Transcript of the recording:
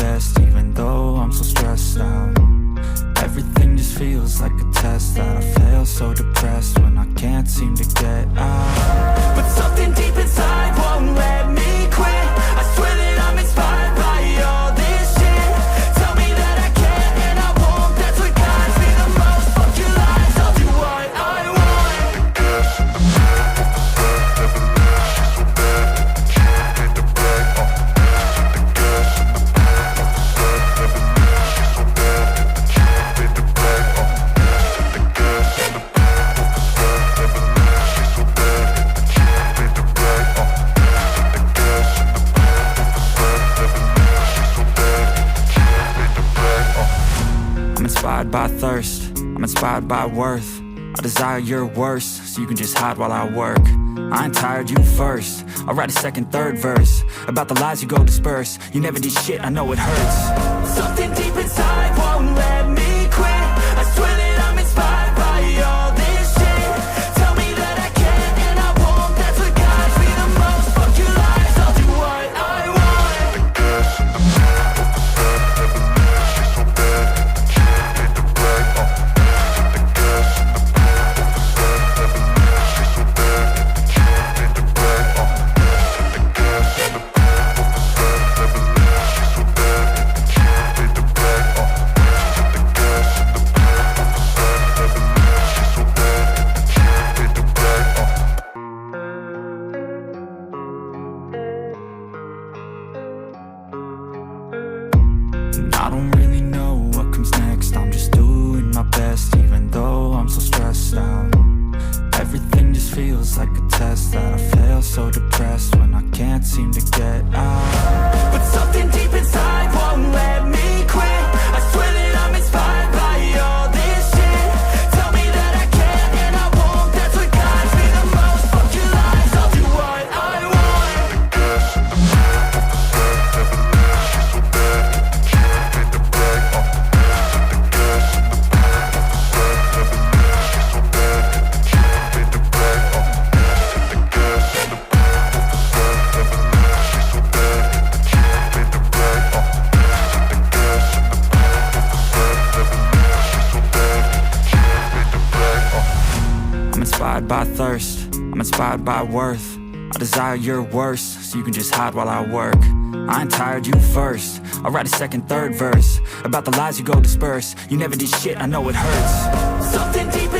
best, even though I'm so stressed out. Everything just feels like a test that I fail, so depressed when I can't seem to get out. But something deep inside won't let me quit. I swear that I'm inspired by all this shit. Tell me that I can and I won't, that's what guides me the most. Fuck your lies, I'll do what I want. I'm inspired by thirst, I'm inspired by worth. I desire your worst, so you can just hide while I work. I ain't tired, you first. I'll write a second, third verse about the lies you go disperse. You never did shit, I know it hurts. Something deep inside won't let me quit. I swear that I'm inspired by all this shit. Tell me that I can and I won't, that's what guides me the most. Fuck your lies, I'll do what I want. I don't really know what comes next. I'm just doing my best, even though I'm so stressed out. Everything just feels like a test that I fail, so depressed when I can't seem to get out. But something deep inside won't let me quit. I swear that I'm inspired by all this shit. Tell me that I can and I won't, that's what guides me the most. Fuck your lies, I'll do what I want. I'm inspired by thirst, I'm inspired by worth. I desire your worst, so you can just hide while I work. I ain't tired, you first. I'll write a second, third verse about the lies you go disperse. You never did shit, I know it hurts. Something deep